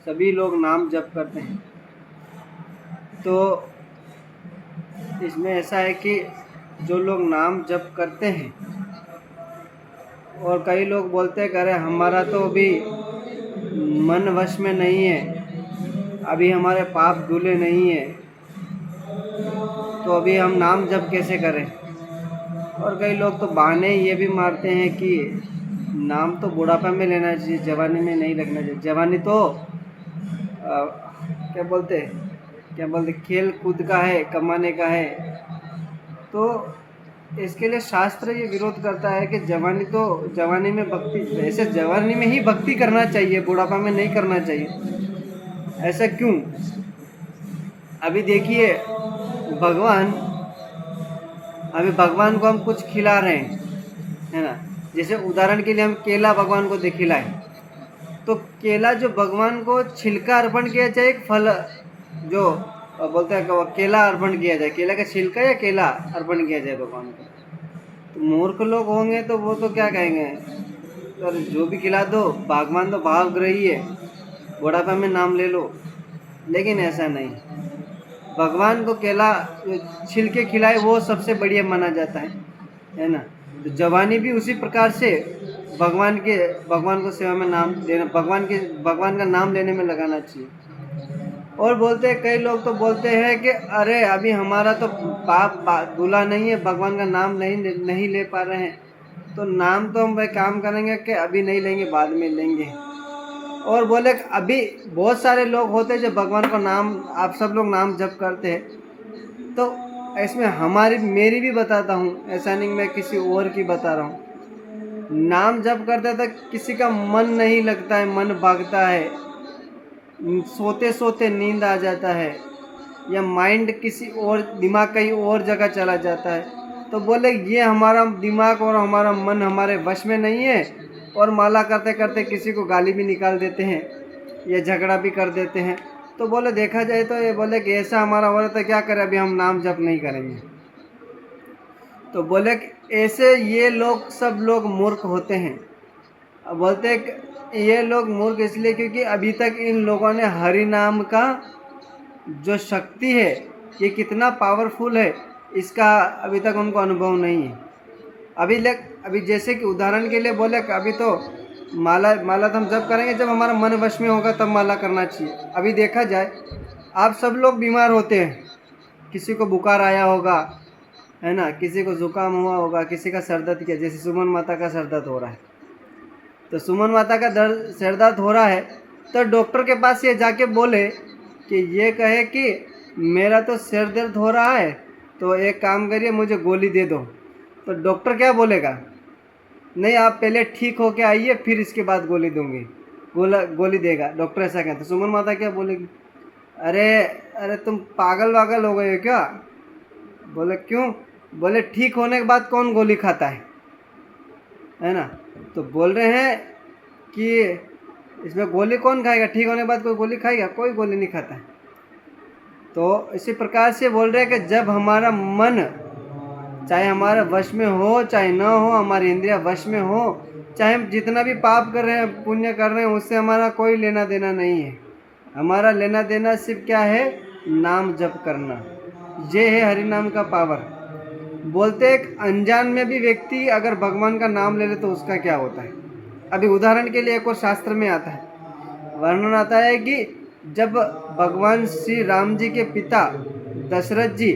सभी लोग नाम जप करते हैं। तो इसमें ऐसा है कि जो लोग नाम जप करते हैं, और कई लोग बोलते हैं कि अरे हमारा तो अभी मन वश में नहीं है, अभी हमारे पाप धुले नहीं है, तो अभी हम नाम जप कैसे करें। और कई लोग तो बहाने ये भी मारते हैं कि नाम तो बुढ़ापा में लेना चाहिए, जवानी में नहीं रखना चाहिए। जवानी तो क्या बोलते खेल कूद का है, कमाने का है। तो इसके लिए शास्त्र ये विरोध करता है कि जवानी में भक्ति, वैसे जवानी में ही भक्ति करना चाहिए, बुढ़ापा में नहीं करना चाहिए। ऐसा क्यों? अभी देखिए, भगवान को हम कुछ खिला रहे हैं, है ना। जैसे उदाहरण के लिए हम केला भगवान को खिलाएं, तो केला जो भगवान को छिलका अर्पण किया जाए, एक फल जो बोलते हैं केला अर्पण किया जाए, केला का छिलका या केला अर्पण किया जाए भगवान को। तो मूर्ख लोग होंगे तो वो तो क्या कहेंगे, तो जो भी खिला दो, भगवान तो भावग्राही है, बुढ़ापा में नाम ले लो। लेकिन ऐसा नहीं, भगवान को केला छिलके खिलाए वो सबसे बढ़िया माना जाता है ना। तो जवानी भी उसी प्रकार से भगवान को सेवा में नाम देना, भगवान का नाम लेने में लगाना चाहिए। और बोलते हैं, कई लोग तो बोलते हैं कि अरे अभी हमारा तो पाप धुला नहीं है, भगवान का नाम नहीं ले पा रहे हैं, तो नाम तो हम भाई काम करेंगे कि अभी नहीं लेंगे, बाद में लेंगे। और बोले अभी बहुत सारे लोग होते हैं जो भगवान का नाम, आप सब लोग नाम जप करते हैं, तो इसमें मेरी भी बताता हूँ, ऐसा नहीं मैं किसी और की बता रहा हूँ। नाम जप करते तो किसी का मन नहीं लगता है, मन भागता है, सोते सोते नींद आ जाता है, या माइंड दिमाग कहीं और जगह चला जाता है। तो बोले ये हमारा दिमाग और हमारा मन हमारे वश में नहीं है, और माला करते करते किसी को गाली भी निकाल देते हैं या झगड़ा भी कर देते हैं। तो बोले देखा जाए तो ये बोले कि ऐसा हमारा हो रहा था, क्या करें, अभी हम नाम जप नहीं करेंगे। तो बोले कि ऐसे ये सब लोग मूर्ख होते हैं। अब बोलते हैं कि ये लोग मूर्ख इसलिए क्योंकि अभी तक इन लोगों ने हरि नाम का जो शक्ति है, ये कितना पावरफुल है, इसका अभी तक उनको अनुभव नहीं है। अभी जैसे कि उदाहरण के लिए बोले, अभी तो माला तो हम जब करेंगे जब हमारा मन वश में होगा, तब माला करना चाहिए। अभी देखा जाए, आप सब लोग बीमार होते हैं, किसी को बुखार आया होगा, है ना, किसी को जुकाम हुआ होगा, किसी का सर दर्द किया, जैसे सुमन माता का सर दर्द हो रहा है। तो सुमन माता का सर दर्द हो रहा है, तो डॉक्टर के पास ये जाके बोले कि ये कहे कि मेरा तो सिर दर्द हो रहा है, तो एक काम करिए मुझे गोली दे दो, तो डॉक्टर क्या बोलेगा, नहीं आप पहले ठीक होके आइए फिर इसके बाद गोली दूंगी, गोली देगा डॉक्टर, ऐसा कहते। तो सुमन माता क्या बोलेगी, अरे तुम पागल वागल हो गए हो क्या। बोले क्यों, बोले ठीक होने के बाद कौन गोली खाता है ना। तो बोल रहे हैं कि इसमें गोली कौन खाएगा, ठीक होने के बाद कोई गोली खाएगा, कोई गोली नहीं खाता है। तो इसी प्रकार से बोल रहे हैं कि जब हमारा मन चाहे हमारे वश में हो चाहे ना हो, हमारी इंद्रिया वश में हो, चाहे हम जितना भी पाप कर रहे हैं, पुण्य कर रहे हैं, उससे हमारा कोई लेना देना नहीं है। हमारा लेना देना सिर्फ क्या है, नाम जप करना। ये है हरि नाम का पावर। बोलते एक अनजान में भी व्यक्ति अगर भगवान का नाम ले ले तो उसका क्या होता है। अभी उदाहरण के लिए एक और शास्त्र में आता है, वर्णन आता है कि जब भगवान श्री राम जी के पिता दशरथ जी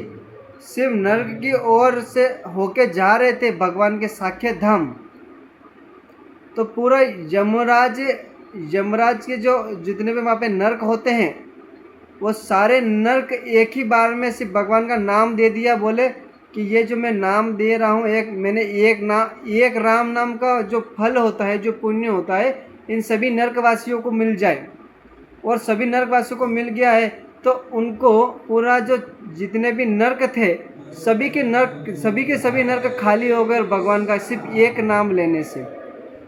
शिव नर्क की ओर से होके जा रहे थे भगवान के साकेत धाम, तो पूरा यमराज के जो जितने भी वहाँ पे नर्क होते हैं, वो सारे नर्क एक ही बार में सिर्फ भगवान का नाम दे दिया। बोले कि ये जो मैं नाम दे रहा हूँ, एक राम नाम का जो फल होता है, जो पुण्य होता है, इन सभी नर्कवासियों को मिल जाए। और सभी नर्कवासियों को मिल गया है तो उनको पूरा जो जितने भी नर्क थे, सभी के सभी नर्क खाली हो गए भगवान का सिर्फ एक नाम लेने से।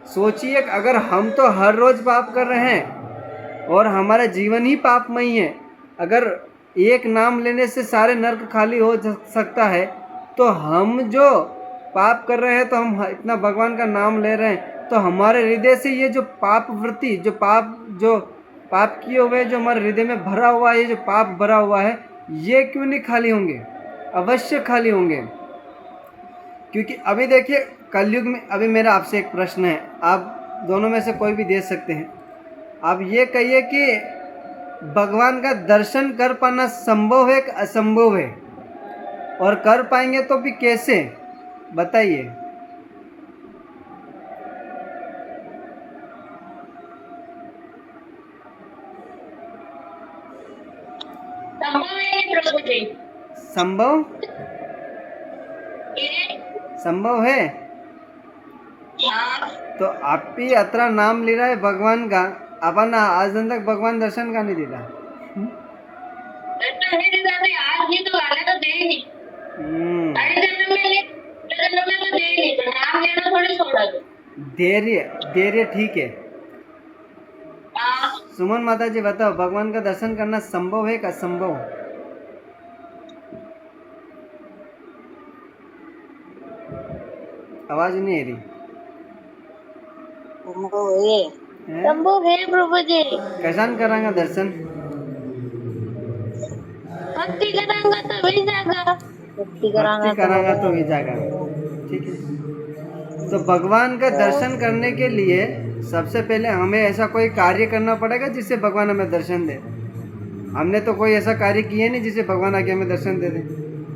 सोचिए, अगर हम तो हर रोज़ पाप कर रहे हैं और हमारा जीवन ही पापमयी है, अगर एक नाम लेने से सारे नर्क खाली हो सकता है, तो हम जो पाप कर रहे हैं, तो हम इतना भगवान का नाम ले रहे हैं, तो हमारे हृदय से ये जो पाप वृत्ति, जो पाप किए हुए जो हमारे हृदय में भरा हुआ है, जो पाप भरा हुआ है, ये क्यों नहीं खाली होंगे? अवश्य खाली होंगे। क्योंकि अभी देखिए कलयुग में, अभी मेरा आपसे एक प्रश्न है, आप दोनों में से कोई भी दे सकते हैं। आप ये कहिए कि भगवान का दर्शन कर पाना संभव है कि असंभव है? और कर पाएंगे तो भी कैसे, बताइए। संभव संभव है। तो आप ही अतरा नाम ले रहा है भगवान का, अपन आज दिन तक भगवान दर्शन का नहीं दिला। धैर्य ठीक है। सुमन माता जी बताओ, भगवान का दर्शन करना संभव है कि असंभव? आवाज नहीं आ रही। संभव है प्रभु जी। कैसान करांगा दर्शन? भक्ति करांगा तो भी जागा। भक्ति करांगा तो भी जागा। ठीक है। तो भगवान का दर्शन करने के लिए सबसे पहले हमें ऐसा कोई कार्य करना पड़ेगा जिससे भगवान हमें दर्शन दे। हमने तो कोई ऐसा कार्य किया नहीं जिससे भगवान आके हमें दर्शन दे दे।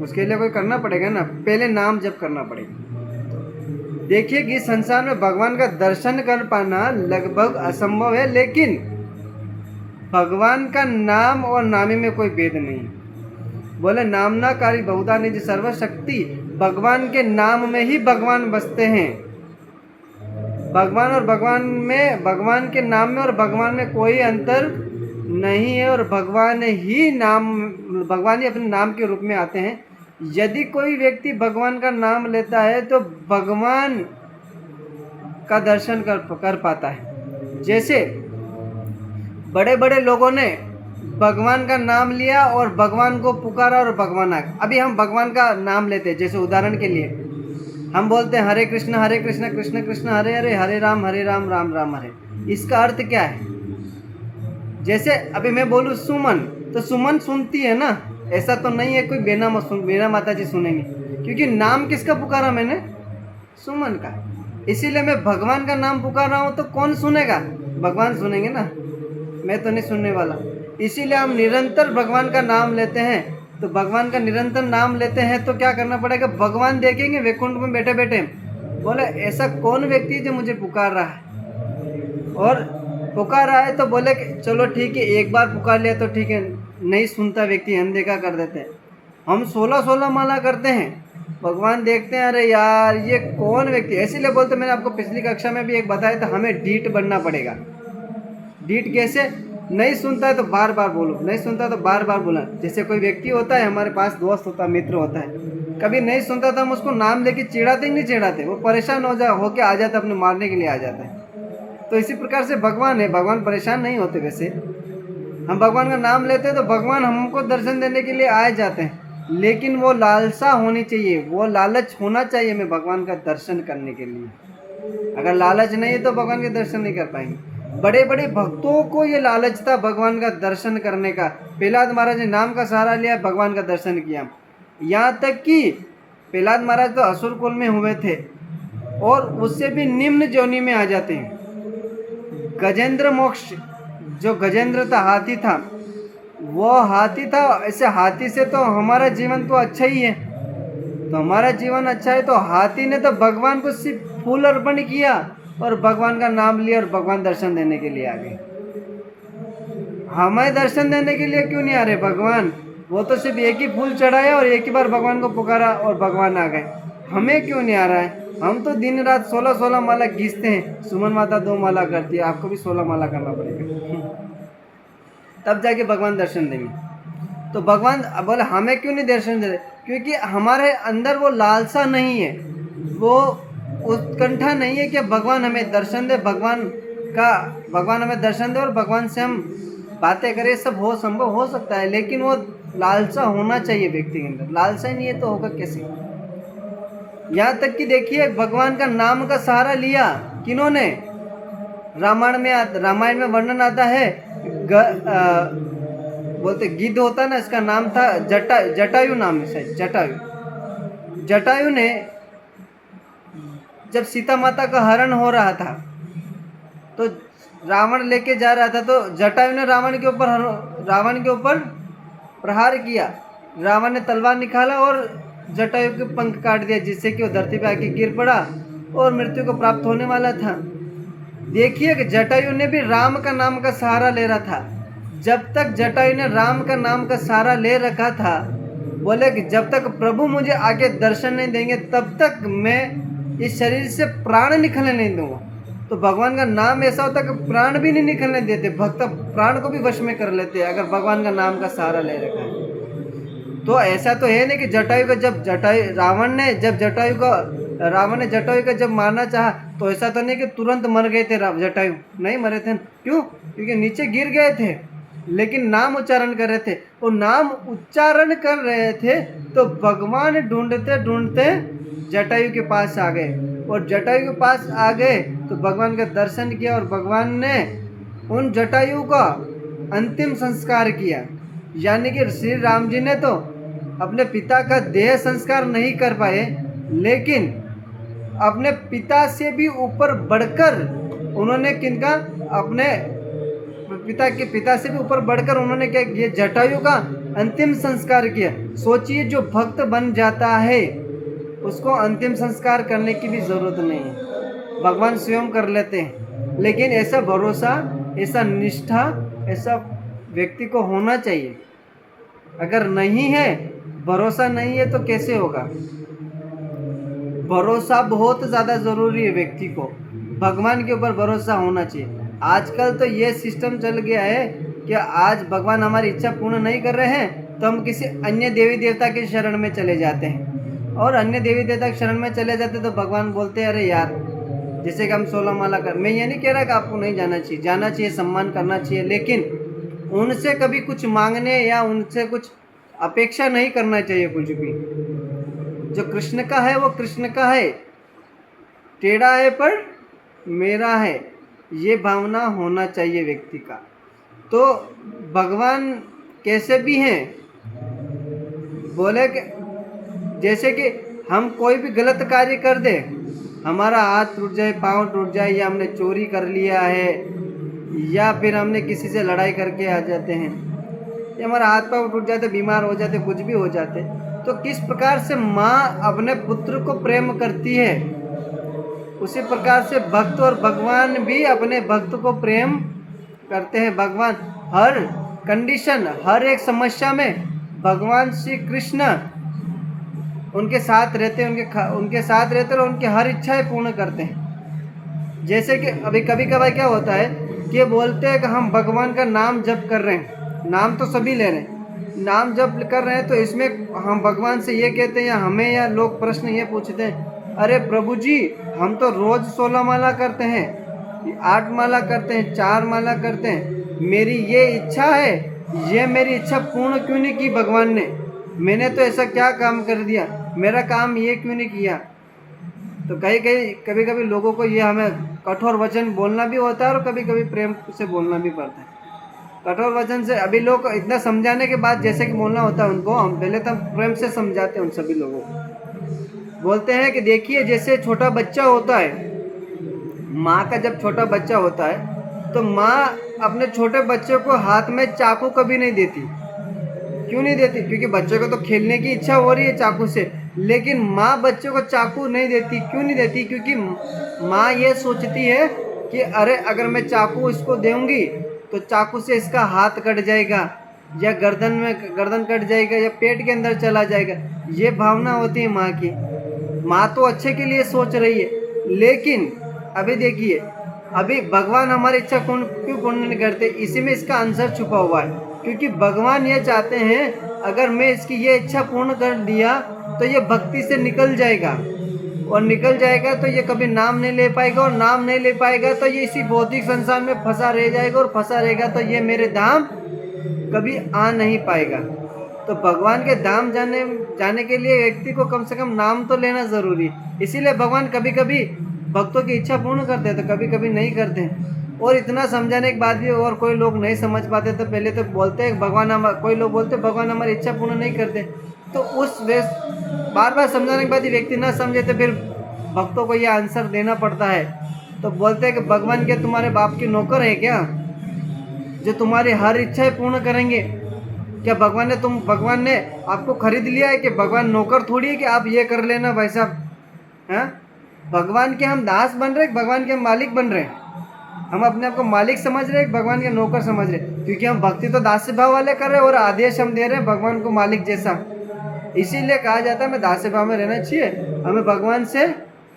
उसके लिए कोई करना पड़ेगा ना, पहले नाम जप करना पड़ेगा। देखिए कि संसार में भगवान का दर्शन कर पाना लगभग असंभव है, लेकिन भगवान का नाम और नामी में कोई भेद नहीं। बोले नामनाकारी बहुधा निज सर्वशक्ति, भगवान के नाम में ही भगवान बसते हैं। भगवान और भगवान में, भगवान के नाम में और भगवान में कोई अंतर नहीं है, और भगवान ही अपने नाम के रूप में आते हैं। यदि कोई व्यक्ति भगवान का नाम लेता है तो भगवान का दर्शन कर पाता है। जैसे बड़े बड़े लोगों ने भगवान का नाम लिया और भगवान को पुकारा और भगवान आ गए। अभी हम भगवान का नाम लेते हैं, जैसे उदाहरण के लिए हम बोलते हैं हरे कृष्ण कृष्ण कृष्ण हरे हरे, हरे राम राम राम हरे। इसका अर्थ क्या है? जैसे अभी मैं बोलूँ सुमन, तो सुमन सुनती है ना, ऐसा तो नहीं है कोई बेना माता जी सुनेंगे, क्योंकि नाम किसका पुकारा मैंने? सुमन का। इसीलिए मैं भगवान का नाम पुकार रहा हूँ, तो कौन सुनेगा? भगवान सुनेंगे ना, मैं तो नहीं सुनने वाला। इसीलिए हम निरंतर भगवान का नाम लेते हैं। तो भगवान का निरंतर नाम लेते हैं तो क्या करना पड़ेगा? भगवान देखेंगे वैकुंठ में बैठे बैठे, बोले ऐसा कौन व्यक्ति है जो मुझे पुकार रहा है, और पुकार रहा है तो बोले चलो ठीक है, एक बार पुकार लिया तो ठीक है, नहीं सुनता व्यक्ति अनदेखा कर देते हैं। हम 16 माला करते हैं, भगवान देखते हैं अरे यार ये कौन व्यक्ति। इसीलिए बोलते, मैंने आपको पिछली कक्षा में भी एक बताया था, हमें डीठ बनना पड़ेगा। डीठ कैसे? नहीं सुनता है तो बार बार बोलो, नहीं सुनता है तो बार बार बोला। जैसे कोई व्यक्ति होता है, हमारे पास दोस्त होता है, मित्र होता है, कभी नहीं सुनता था, हम उसको नाम लेके चिढ़ाते ही नहीं चिढ़ाते, वो परेशान होके आ जाता है, अपने मारने के लिए आ जाता है। तो इसी प्रकार से भगवान है, भगवान परेशान नहीं होते। वैसे हम भगवान का नाम लेते हैं तो भगवान हमको दर्शन देने के लिए आए जाते हैं, लेकिन वो लालसा होनी चाहिए, वो लालच होना चाहिए हमें भगवान का दर्शन करने के लिए। अगर लालच नहीं है तो भगवान के दर्शन नहीं कर पाएंगे। बड़े बड़े भक्तों को ये लालच था भगवान का दर्शन करने का। प्रहलाद महाराज ने नाम का सहारा लिया, भगवान का दर्शन किया। यहाँ तक कि प्रहलाद महाराज तो असुर कुल में हुए थे और उससे भी निम्न जोनि में आ जाते हैं। गजेंद्र मोक्ष, जो गजेंद्र था, हाथी था, वो हाथी था। ऐसे हाथी से तो हमारा जीवन तो अच्छा ही है, तो हमारा जीवन अच्छा है, तो हाथी ने तो भगवान को सिर्फ फूल अर्पण किया और भगवान का नाम लिया और भगवान दर्शन देने के लिए आ गए। हमें दर्शन देने के लिए क्यों नहीं आ रहे भगवान? वो तो सिर्फ एक ही फूल चढ़ाया और एक ही बार भगवान को पुकारा और भगवान आ गए। हमें क्यों नहीं आ रहा है? हम तो दिन रात 16 माला घिसते हैं। सुमन माता 2 माला करती है, आपको भी 16 माला करना पड़ेगा, तब जाके भगवान दर्शन देंगे। तो भगवान बोले हमें क्यों नहीं दर्शन दे रहे? क्योंकि हमारे अंदर वो लालसा नहीं है, वो उत्कंठा नहीं है कि भगवान हमें दर्शन दे, भगवान हमें दर्शन दे और भगवान से हम बातें करें। सब संभव हो सकता है, लेकिन वो लालसा होना चाहिए व्यक्ति के अंदर। लालसा ही नहीं है तो होगा कैसे? यहाँ तक कि देखिए भगवान का नाम का सहारा लिया किन्होंने? रामायण में वर्णन आता है, बोलते गिद्ध होता ना, इसका नाम था जटायु नाम है शायद, जटायु ने जब सीता माता का हरण हो रहा था तो रावण लेके जा रहा था, तो जटायु ने रावण के ऊपर प्रहार किया। रावण ने तलवार निकाला और जटायु के पंख काट दिया, जिससे कि वो धरती पे आके गिर पड़ा और मृत्यु को प्राप्त होने वाला था। देखिए कि जटायु ने भी राम का नाम का सहारा ले रहा था। जब तक जटायु ने राम का नाम का सहारा ले रखा था, बोले कि जब तक प्रभु मुझे आगे दर्शन नहीं देंगे तब तक मैं इस शरीर से प्राण निकलने नहीं दूंगा। तो भगवान का नाम ऐसा होता है कि प्राण भी नहीं निकलने देते, भक्त प्राण को भी वश में कर लेते हैं अगर भगवान का नाम का सहारा ले रखा है। तो ऐसा तो है नहीं कि रावण ने जटायु को जब मारना चाहा तो ऐसा तो नहीं कि तुरंत मर गए थे जटायु, नहीं मरे थे। क्यों? क्योंकि नीचे गिर गए थे, लेकिन नाम उच्चारण कर रहे थे। वो नाम उच्चारण कर रहे थे तो भगवान ढूंढते ढूंढते जटायु के पास आ गए, और जटायु के पास आ गए तो भगवान का दर्शन किया, और भगवान ने उन जटायु का अंतिम संस्कार किया। यानी कि श्री राम जी ने तो अपने पिता का देह संस्कार नहीं कर पाए, लेकिन अपने पिता से भी ऊपर बढ़कर उन्होंने किनका, अपने पिता से भी ऊपर बढ़कर उन्होंने क्या किया, जटायु का अंतिम संस्कार किया। सोचिए, जो भक्त बन जाता है उसको अंतिम संस्कार करने की भी जरूरत नहीं है, भगवान स्वयं कर लेते हैं। लेकिन ऐसा भरोसा, ऐसा निष्ठा, ऐसा व्यक्ति को होना चाहिए। अगर नहीं है, भरोसा नहीं है तो कैसे होगा? भरोसा बहुत ज़्यादा ज़रूरी है व्यक्ति को, भगवान के ऊपर भरोसा होना चाहिए। आजकल तो ये सिस्टम चल गया है कि आज भगवान हमारी इच्छा पूर्ण नहीं कर रहे हैं तो हम किसी अन्य देवी देवता के शरण में चले जाते हैं, और अन्य देवी देवता के शरण में चले जाते तो भगवान बोलते हैं अरे यार, जैसे कि हम 16 माला कर, मैं ये नहीं कह रहा कि आपको नहीं जाना चाहिए, जाना चाहिए, सम्मान करना चाहिए, लेकिन उनसे कभी कुछ मांगने या उनसे कुछ अपेक्षा नहीं करना चाहिए। कुछ भी जो कृष्ण का है वो कृष्ण का है, टेढ़ा है पर मेरा है, ये भावना होना चाहिए व्यक्ति का। तो भगवान कैसे भी हैं, बोले कि जैसे कि हम कोई भी गलत कार्य कर दे, हमारा हाथ टूट जाए, पाँव टूट जाए, या हमने चोरी कर लिया है, या फिर हमने किसी से लड़ाई करके आ जाते हैं, या हमारा हाथ पाँव टूट जाते, बीमार हो जाते, कुछ भी हो जाते, तो किस प्रकार से माँ अपने पुत्र को प्रेम करती है, उसी प्रकार से भक्त और भगवान भी अपने भक्त को प्रेम करते हैं। भगवान हर कंडीशन, हर एक समस्या में भगवान श्री कृष्ण उनके साथ रहते हैं, उनके साथ रहते और उनकी हर इच्छाएं पूर्ण करते हैं। जैसे कि अभी कभी कभार क्या होता है कि बोलते हैं कि हम भगवान का नाम जप कर रहे हैं, नाम तो सभी ले रहे हैं, नाम जप कर रहे हैं, तो इसमें हम भगवान से ये कहते हैं, या हमें या लोग प्रश्न ये पूछते हैं, अरे प्रभु जी, हम तो रोज 16 माला करते हैं, 8 माला करते हैं, 4 माला करते हैं, मेरी ये इच्छा है, ये मेरी इच्छा पूर्ण क्यों नहीं की भगवान ने? मैंने तो ऐसा क्या काम कर दिया, मेरा काम ये क्यों नहीं किया? तो कभी कभी लोगों को ये हमें कठोर वचन बोलना भी होता है, और कभी कभी प्रेम से बोलना भी पड़ता है। कठोर वचन से अभी लोग इतना समझाने के बाद जैसे कि बोलना होता है उनको, हम पहले तो प्रेम से समझाते हैं उन सभी लोगों को। बोलते हैं कि देखिए, जैसे छोटा बच्चा होता है, माँ का जब छोटा बच्चा होता है तो माँ अपने छोटे बच्चे को हाथ में चाकू कभी नहीं देती। क्यों नहीं देती? क्योंकि बच्चे को तो खेलने की इच्छा हो रही है चाकू से, लेकिन माँ बच्चे को चाकू नहीं देती। क्यों नहीं देती? क्योंकि माँ ये सोचती है कि अरे अगर मैं चाकू इसको दूंगी तो चाकू से इसका हाथ कट जाएगा, या गर्दन कट जाएगा, या पेट के अंदर चला जाएगा। ये भावना होती है माँ की। माँ तो अच्छे के लिए सोच रही है, लेकिन अभी देखिए, अभी भगवान हमारी इच्छा क्यों पूर्ण नहीं करते? इसी में इसका आंसर छुपा हुआ है। क्योंकि भगवान ये चाहते हैं, अगर मैं इसकी ये इच्छा पूर्ण कर दिया तो ये भक्ति से निकल जाएगा, और निकल जाएगा तो ये कभी नाम नहीं ले पाएगा, और नाम नहीं ले पाएगा तो ये इसी भौतिक संसार में फंसा रह जाएगा, और फंसा रहेगा तो ये मेरे धाम कभी आ नहीं पाएगा। तो भगवान के धाम जाने के लिए व्यक्ति को कम से कम नाम तो लेना जरूरी। इसीलिए भगवान कभी कभी भक्तों की इच्छा पूर्ण करते हैं, तो कभी कभी नहीं करते हैं। और इतना समझाने के बाद भी और कोई लोग नहीं समझ पाते तो पहले तो बोलते हैं भगवान कोई लोग बोलते भगवान हमारी इच्छा पूर्ण नहीं करते। तो उस बार बार समझाने के बाद ही व्यक्ति ना समझे तो फिर भक्तों को यह आंसर देना पड़ता है। तो बोलते हैं कि भगवान क्या तुम्हारे बाप के नौकर है क्या जो तुम्हारी हर इच्छाएं पूर्ण करेंगे? क्या भगवान ने आपको खरीद लिया है कि भगवान नौकर थोड़ी है कि आप ये कर लेना भाई साहब? हैं? भगवान के हम दास बन रहे, भगवान के हम मालिक बन रहे हैं। हम अपने आप को मालिक समझ रहे हैं, भगवान के नौकर समझ रहे हैं, क्योंकि हम भक्ति तो दास्य भाव वाले कर रहे हैं और आदेश हम दे रहे हैं भगवान को मालिक जैसा। इसीलिए कहा जाता है हमें दास्य भाव में रहना चाहिए। हमें भगवान से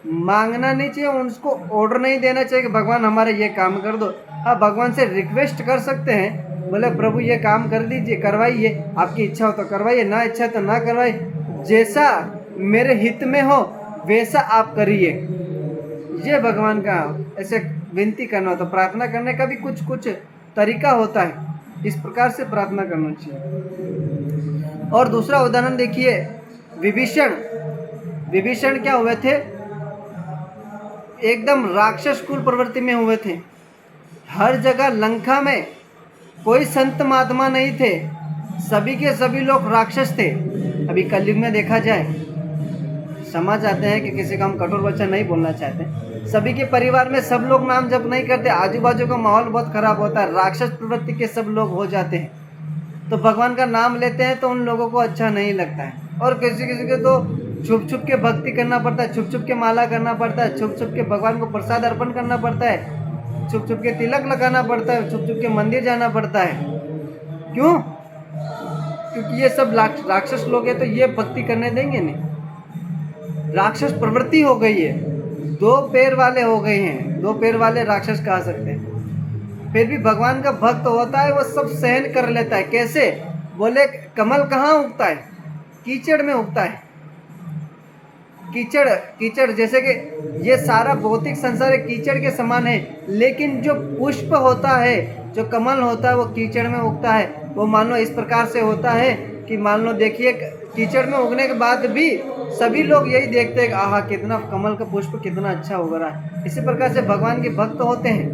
मांगना नहीं चाहिए, उनको ऑर्डर नहीं देना चाहिए कि भगवान हमारे ये काम कर दो। हाँ, भगवान से रिक्वेस्ट कर सकते हैं, बोले प्रभु ये काम कर दीजिए, करवाइए, आपकी इच्छा हो तो करवाइए, ना इच्छा तो ना करवाइए, जैसा मेरे हित में हो वैसा आप करिए। ये भगवान का ऐसे विनती करना होता। प्रार्थना करने का भी कुछ कुछ तरीका होता है, इस प्रकार से प्रार्थना करना चाहिए। और दूसरा उदाहरण देखिए, विभीषण क्या हुए थे? एकदम राक्षस कुल प्रवृत्ति में हुए थे। हर जगह लंका में कोई संत महात्मा नहीं थे, सभी के सभी लोग राक्षस थे। अभी कलयुग में देखा जाए, समझ आते हैं कि किसी का हम कठोर वचन नहीं बोलना चाहते। सभी के परिवार में सब लोग नाम जप नहीं करते, आजू बाजू का माहौल बहुत खराब होता है, राक्षस प्रवृत्ति के सब लोग हो जाते हैं। तो भगवान का नाम लेते हैं तो उन लोगों को अच्छा नहीं लगता है। और किसी किसी के तो छुप छुप के भक्ति करना पड़ता है, छुप छुप के माला करना पड़ता है, छुप छुप के भगवान को प्रसाद अर्पण करना पड़ता है, छुप छुप के तिलक लगाना पड़ता है, छुप छुप के मंदिर जाना पड़ता है। क्यों? क्योंकि ये सब राक्षस लोग हैं, तो ये भक्ति करने देंगे नहीं। राक्षस प्रवृत्ति हो गई है, दो पैर वाले हो गए हैं, दो पैर वाले राक्षस कहा सकते हैं। फिर भी भगवान का भक्त होता है, वो सब सहन कर लेता है। कैसे? बोले कमल कहाँ उगता है? कीचड़ में उगता है। कीचड़ जैसे कि ये सारा भौतिक संसार कीचड़ के समान है, लेकिन जो पुष्प होता है, जो कमल होता है, वो कीचड़ में उगता है। वो मान लो इस प्रकार से होता है कि मान लो देखिए, कीचड़ में उगने के बाद भी सभी लोग यही देखते हैं कि आहा कितना कमल का पुष्प कितना अच्छा उग रहा है। इसी प्रकार से भगवान के भक्त होते हैं,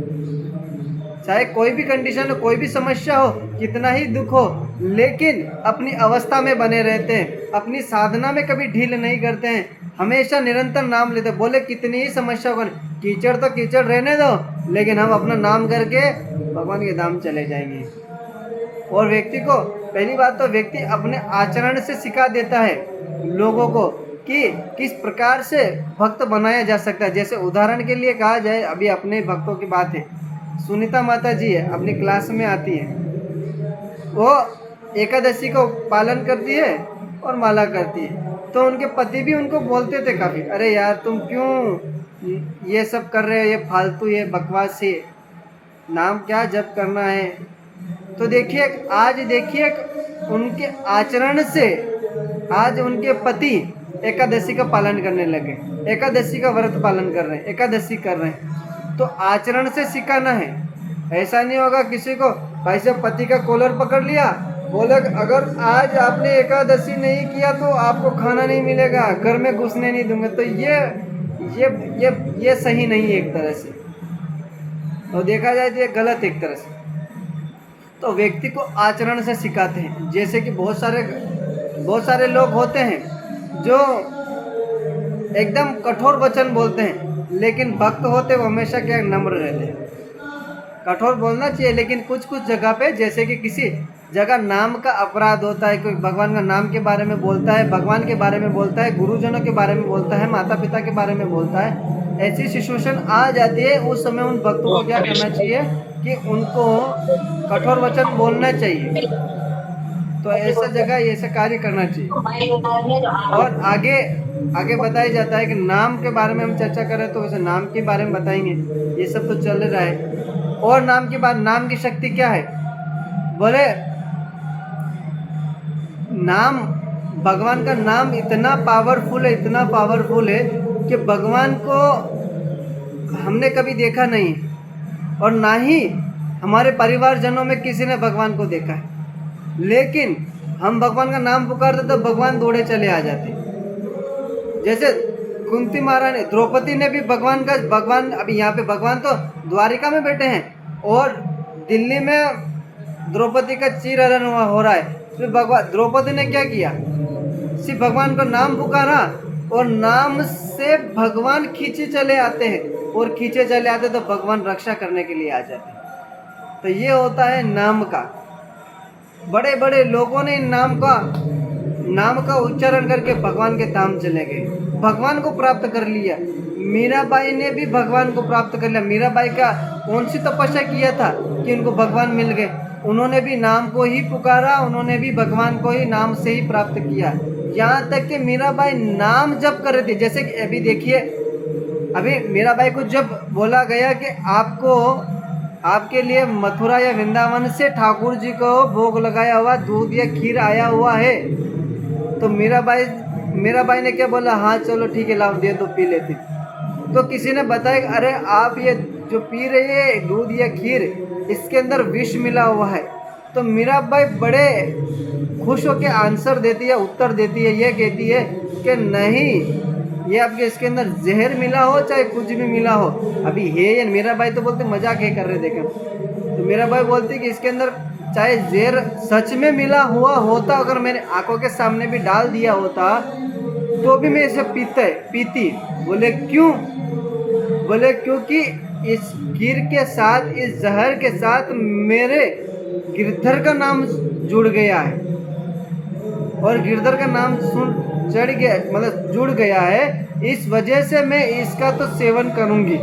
चाहे कोई भी कंडीशन हो, कोई भी समस्या हो, कितना ही दुख हो, लेकिन अपनी अवस्था में बने रहते हैं, अपनी साधना में कभी ढील नहीं करते हैं, हमेशा निरंतर नाम लेते हैं। बोले कितनी ही समस्या हो, कीचड़ तो कीचड़ रहने दो, लेकिन हम अपना नाम करके भगवान के धाम चले जाएंगे। और व्यक्ति को पहली बात तो व्यक्ति अपने आचरण से सिखा देता है लोगों को कि किस प्रकार से भक्त बनाया जा सकता है। जैसे उदाहरण के लिए कहा जाए, अभी अपने भक्तों की बात है, सुनीता माता जी है, अपनी क्लास में आती है, वो एकादशी को पालन करती है और माला करती है। तो उनके पति भी उनको बोलते थे काफ़ी, अरे यार तुम क्यों ये सब कर रहे हो, ये फालतू, ये बकवास है, नाम क्या जप करना है। तो देखिए आज देखिए उनके आचरण से आज उनके पति एकादशी का पालन करने लगे, एकादशी का व्रत पालन कर रहे हैं, एकादशी कर रहे हैं। तो आचरण से सिखाना है। ऐसा नहीं होगा किसी को भाई साहब पति का कॉलर पकड़ लिया, बोले अगर आज आपने एकादशी नहीं किया तो आपको खाना नहीं मिलेगा, घर में घुसने नहीं दूंगा। तो ये सही नहीं है एक तरह से, तो देखा जाए तो ये गलत एक तरह से। तो व्यक्ति को आचरण से सिखाते हैं। जैसे कि बहुत सारे लोग होते हैं जो एकदम कठोर वचन बोलते हैं, लेकिन भक्त होते वो हमेशा क्या नम्र रहते हैं। कठोर बोलना चाहिए, लेकिन कुछ कुछ जगह पे, जैसे कि किसी जगह नाम का अपराध होता है, कोई भगवान का नाम के बारे में बोलता है, भगवान के बारे में बोलता है, गुरुजनों के बारे में बोलता है, माता पिता के बारे में बोलता है, ऐसी सिचुएशन आ जाती है, उस समय उन भक्तों को क्या करना चाहिए कि उनको कठोर वचन बोलना चाहिए। तो ऐसा जगह ऐसा कार्य करना चाहिए। और आगे बताया जाता है कि नाम के बारे में हम चर्चा करें तो वैसे नाम के बारे में बताएंगे, ये सब तो चल रहा है। और नाम के बाद नाम की शक्ति क्या है? बोले नाम, भगवान का नाम इतना पावरफुल है, इतना पावरफुल है कि भगवान को हमने कभी देखा नहीं, और ना ही हमारे परिवारजनों में किसी ने भगवान को देखा है, लेकिन हम भगवान का नाम पुकारते तो भगवान दौड़े चले आ जाते। जैसे कुंती महारानी, द्रौपदी ने भी भगवान, अभी यहाँ पे भगवान तो द्वारिका में बैठे हैं, और दिल्ली में द्रौपदी का चीरहरण हो रहा है, उसमें भगवान द्रौपदी ने क्या किया, सिर्फ भगवान का नाम पुकारा और नाम से भगवान खींचे चले आते हैं, और खींचे चले आते तो भगवान रक्षा करने के लिए आ जाते हैं। तो ये होता है नाम का। बड़े बड़े लोगों ने नाम का उच्चारण करके भगवान के धाम चले गए, भगवान को प्राप्त कर लिया। मीराबाई ने भी भगवान को प्राप्त कर लिया। मीराबाई का कौन सी तपस्या किया था कि उनको भगवान मिल गए, उन्होंने भी नाम को ही पुकारा, उन्होंने भी भगवान को ही नाम से ही प्राप्त किया। यहाँ तक कि मीराबाई नाम जप कर रही थी। जैसे कि अभी देखिए, अभी मीराबाई को जब बोला गया कि आपके लिए मथुरा या वृंदावन से ठाकुर जी को भोग लगाया हुआ दूध या खीर आया हुआ है, तो मीराबाई ने क्या बोला, हाँ चलो ठीक है, लाओ दे दो, पी लेती। तो किसी ने बताया, अरे आप ये जो पी रहे हैं दूध या खीर, इसके अंदर विष मिला हुआ है। तो मीराबाई बड़े खुश होकर आंसर देती है, उत्तर देती है, ये कहती है कि नहीं, ये आपके इसके अंदर जहर मिला हो चाहे कुछ भी मिला हो, अभी है ये। मीराबाई तो बोलते मजाक है कर रहे, देखें। तो मीराबाई बोलती कि इसके अंदर चाहे जहर सच में मिला हुआ होता, अगर मैंने आंखों के सामने भी डाल दिया होता तो भी मैं इसे पीती। बोले क्यों? बोले क्योंकि इस खीर के साथ, इस जहर के साथ मेरे गिरधर का नाम जुड़ गया है, और गिरधर का नाम चढ़ गया, मतलब जुड़ गया है, इस वजह से मैं इसका तो सेवन करूंगी।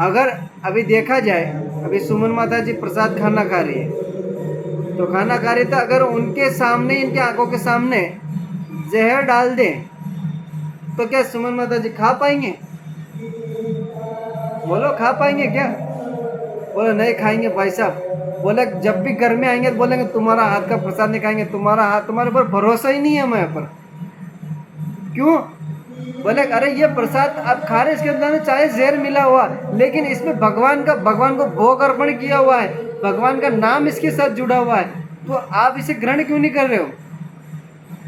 अगर अभी देखा जाए, अभी सुमन माता जी प्रसाद खाना खा रही है, तो खाना खा रही, तो अगर उनके सामने, इनके आंखों के सामने जहर डाल दे तो क्या सुमन माता जी खा पाएंगे? बोलो, खा पाएंगे क्या? बोले नहीं खाएंगे भाई साहब। बोले जब भी घर में आएंगे तो बोलेंगे तुम्हारा हाथ का प्रसाद नहीं खाएंगे, तुम्हारे ऊपर भरोसा ही नहीं है हमारे ऊपर। क्यों? बोले अरे ये प्रसाद आप खा रहे, इसके अंदर चाहे जहर मिला हुआ, लेकिन इसमें भगवान को भोग अर्पण किया हुआ है, भगवान का नाम इसके साथ जुड़ा हुआ है, तो आप इसे ग्रहण क्यों नहीं कर रहे हो,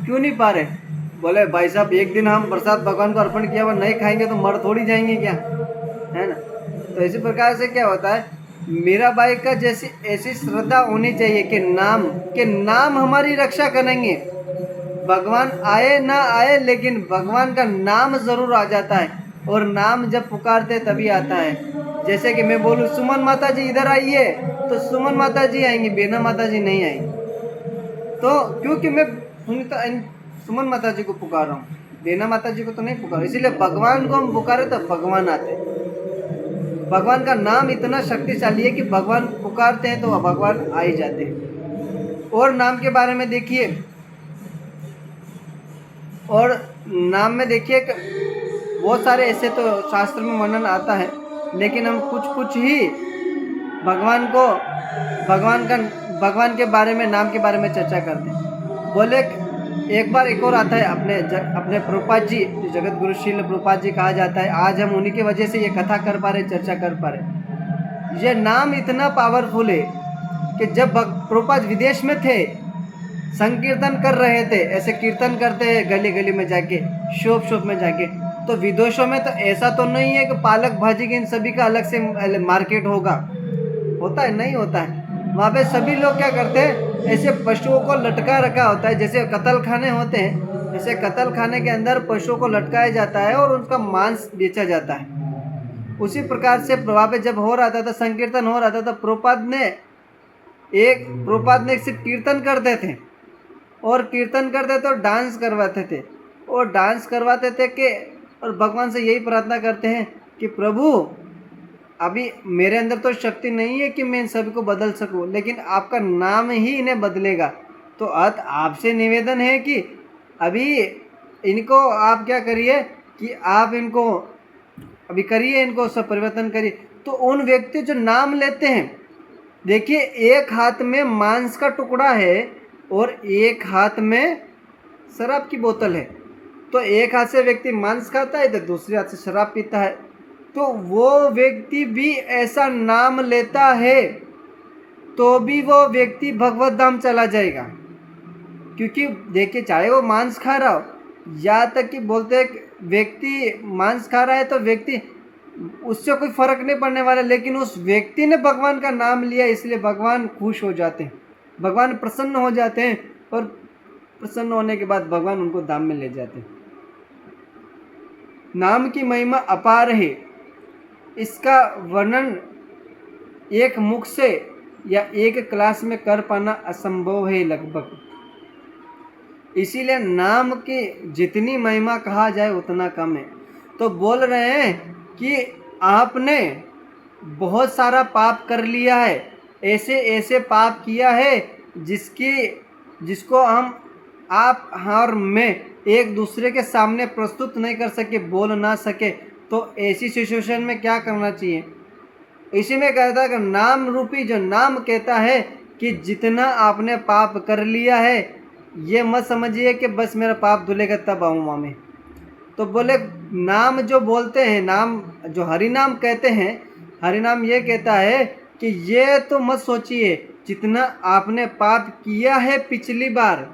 क्यों नहीं पा रहे? बोले भाई साहब, एक दिन हम प्रसाद भगवान को अर्पण किया हुआ नहीं खाएंगे तो मर थोड़ी जाएंगे क्या, है ना। तो इसी प्रकार से क्या होता है, मीराबाई का जैसी ऐसी श्रद्धा होनी चाहिए कि नाम हमारी रक्षा करेंगे। भगवान आए ना आए, लेकिन भगवान का नाम जरूर आ जाता है, और नाम जब पुकारते तभी आता है। जैसे कि मैं बोलूँ सुमन माता जी इधर आइए, तो सुमन माता जी आएंगी, बेना माता जी नहीं आएंगी। तो क्योंकि मैं सुमन माता जी को पुकार रहा हूँ, बेना माता जी को तो नहीं पुकार। इसीलिए भगवान को हम पुकारे तो भगवान आते। भगवान का नाम इतना शक्तिशाली है कि भगवान पुकारते हैं तो भगवान आ ही जाते हैं। और नाम के बारे में देखिए, और नाम में देखिए बहुत सारे ऐसे तो शास्त्र में वर्णन आता है, लेकिन हम कुछ ही भगवान के बारे में, नाम के बारे में चर्चा करते हैं। बोले एक बार एक और आता है, अपने प्रभुपाद जी, जगत गुरु श्रील प्रभुपाद जी कहा जाता है, आज हम उन्हीं की वजह से ये कथा कर पा रहे, चर्चा कर पा रहे। ये नाम इतना पावरफुल है कि जब प्रभुपाद विदेश में थे, संकीर्तन कर रहे थे, ऐसे कीर्तन करते हैं गली गली में जाके, शॉप में जाके, तो विदेशों में तो ऐसा तो नहीं है कि पालक भाजी के इन सभी का अलग से मार्केट होता है, नहीं होता है। वहाँ पे सभी लोग क्या करते हैं, ऐसे पशुओं को लटका रखा होता है, जैसे कत्ल खाने होते हैं, जैसे कत्ल खाने के अंदर पशुओं को लटकाया जाता है और उनका मांस बेचा जाता है। उसी प्रकार से प्रभाव पे जब हो रहा था, संकीर्तन हो रहा था, तो प्रभुपाद ने सिर्फ कीर्तन करते थे, और कीर्तन करते थे और डांस करवाते थे कि, और भगवान से यही प्रार्थना करते हैं कि प्रभु अभी मेरे अंदर तो शक्ति नहीं है कि मैं इन सभी को बदल सकूं, लेकिन आपका नाम ही इन्हें बदलेगा। तो आपसे निवेदन है कि अभी इनको आप क्या करिए कि आप इनको अभी करिए, इनको सब परिवर्तन करिए। तो उन व्यक्ति जो नाम लेते हैं, देखिए एक हाथ में मांस का टुकड़ा है और एक हाथ में शराब की बोतल है, तो एक हाथ से व्यक्ति मांस खाता है तो दूसरे हाथ से शराब पीता है। तो वो व्यक्ति भी ऐसा नाम लेता है तो भी वो व्यक्ति भगवत धाम चला जाएगा। क्योंकि देखिए, चाहे वो मांस खा रहा हो, या तक कि बोलते हैं व्यक्ति मांस खा रहा है तो व्यक्ति उससे कोई फर्क नहीं पड़ने वाला, लेकिन उस व्यक्ति ने भगवान का नाम लिया इसलिए भगवान खुश हो जाते हैं, भगवान प्रसन्न हो जाते हैं, और प्रसन्न होने के बाद भगवान उनको धाम में ले जाते हैं। नाम की महिमा अपार है, इसका वर्णन एक मुख से या एक क्लास में कर पाना असंभव है लगभग। इसीलिए नाम की जितनी महिमा कहा जाए उतना कम है। तो बोल रहे हैं कि आपने बहुत सारा पाप कर लिया है, ऐसे ऐसे पाप किया है जिसको आप और मैं एक दूसरे के सामने प्रस्तुत नहीं कर सके, बोल ना सके। तो ऐसी सिचुएशन में क्या करना चाहिए? इसी में कहता है कि नाम रूपी जो नाम कहता है कि जितना आपने पाप कर लिया है, ये मत समझिए कि बस मेरा पाप धुलेगा तब आऊँगा मैं। तो बोले नाम जो बोलते हैं, नाम जो हरि नाम कहते हैं, हरि नाम ये कहता है कि ये तो मत सोचिए जितना आपने पाप किया है पिछली बार,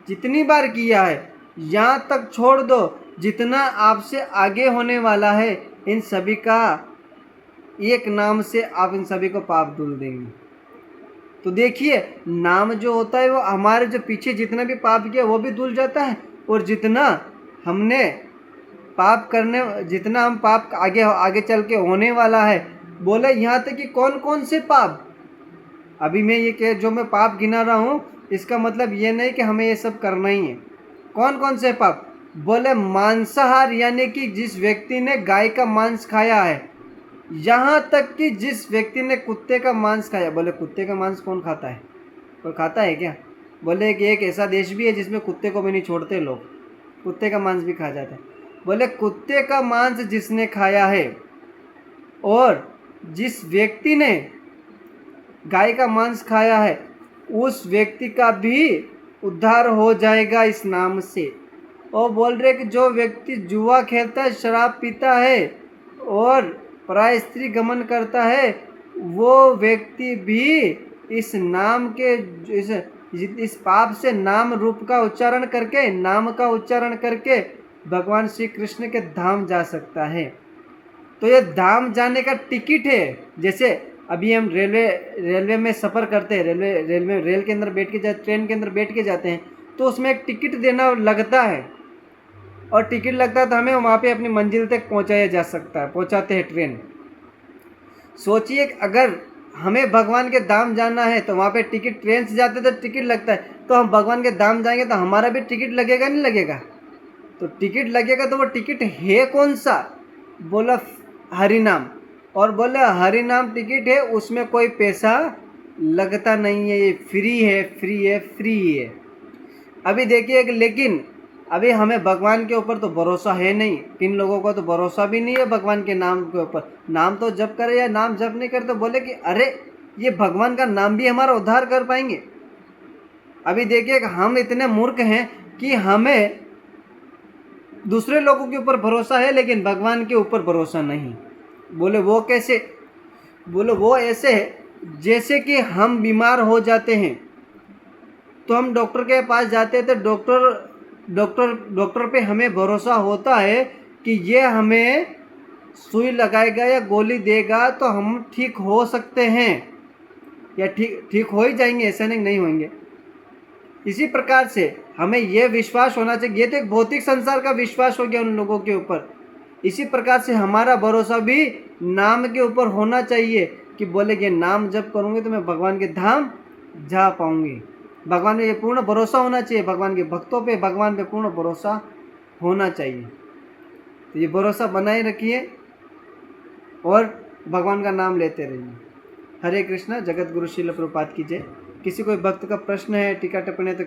जितनी बार किया है, यहाँ तक छोड़ दो जितना आपसे आगे होने वाला है, इन सभी का एक नाम से आप इन सभी को पाप धुल देंगे। तो देखिए नाम जो होता है वो हमारे जो पीछे जितना भी पाप किया वो भी धुल जाता है, और जितना हमने पाप करने, जितना हम पाप आगे आगे चल के होने वाला है, बोले यहाँ तक कि कौन कौन से पाप, अभी मैं ये कह जो मैं पाप गिना रहा हूँ इसका मतलब ये नहीं कि हमें ये सब करना ही है। कौन कौन से पाप? बोले मांसाहार, यानी कि जिस व्यक्ति ने गाय का मांस खाया है, यहाँ तक कि जिस व्यक्ति ने कुत्ते का मांस खाया। बोले कुत्ते का मांस कौन खाता है? कोई खाता है क्या? बोले कि एक ऐसा देश भी है जिसमें कुत्ते को भी नहीं छोड़ते लोग, कुत्ते का मांस भी खा जाता है। बोले कुत्ते का मांस जिसने खाया है और जिस व्यक्ति ने गाय का मांस खाया है, उस व्यक्ति का भी उद्धार हो जाएगा इस नाम से। और बोल रहे कि जो व्यक्ति जुआ खेलता है, शराब पीता है और पराय स्त्री गमन करता है, वो व्यक्ति भी इस नाम के इस पाप से नाम रूप का उच्चारण करके, नाम का उच्चारण करके भगवान श्री कृष्ण के धाम जा सकता है। तो ये धाम जाने का टिकट है। जैसे अभी हम रेलवे में सफ़र करते हैं, रेल के अंदर बैठ के ट्रेन के अंदर बैठ के जाते हैं, तो उसमें एक टिकट देना लगता है, और टिकट लगता है तो हमें वहाँ पे अपनी मंजिल तक पहुँचाया जा सकता है, पहुँचाते हैं ट्रेन। सोचिए अगर हमें भगवान के धाम जाना है तो वहाँ पे टिकट, ट्रेन से जाते तो टिकट लगता है, तो हम भगवान के धाम जाएंगे तो हमारा भी टिकट लगेगा नहीं लगेगा? तो टिकट लगेगा, तो वो टिकट है कौन सा? बोला हरि नाम। और बोले हरि नाम टिकट है, उसमें कोई पैसा लगता नहीं है, ये फ्री है, फ्री है, फ्री है। अभी देखिए लेकिन अभी हमें भगवान के ऊपर तो भरोसा है नहीं, किन लोगों को तो भरोसा भी नहीं है भगवान के नाम के ऊपर। नाम तो जप करे या नाम जप नहीं करे तो बोले कि अरे ये भगवान का नाम भी हमारा उद्धार कर पाएंगे। अभी देखिए हम इतने मूर्ख हैं कि हमें दूसरे लोगों के ऊपर भरोसा है लेकिन भगवान के ऊपर भरोसा नहीं। बोले वो कैसे? बोले वो ऐसे है जैसे कि हम बीमार हो जाते हैं तो हम डॉक्टर के पास जाते हैं, तो डॉक्टर पे हमें भरोसा होता है कि ये हमें सुई लगाएगा या गोली देगा तो हम ठीक हो सकते हैं, या ठीक हो ही जाएंगे, ऐसा नहीं होंगे। इसी प्रकार से हमें यह विश्वास होना चाहिए। ये तो एक भौतिक संसार का विश्वास हो गया उन लोगों के ऊपर। इसी प्रकार से हमारा भरोसा भी नाम के ऊपर होना चाहिए कि बोले कि नाम जप करूँगी तो मैं भगवान के धाम जा पाऊँगी। भगवान में ये पूर्ण भरोसा होना चाहिए, भगवान के भक्तों पे, भगवान पे पूर्ण भरोसा होना चाहिए। तो ये भरोसा बनाए रखिए और भगवान का नाम लेते रहिए। हरे कृष्णा। जगत गुरु श्रील प्रभुपाद की जय। किसी कोई भक्त का प्रश्न है, टीका टिप्पणी है तो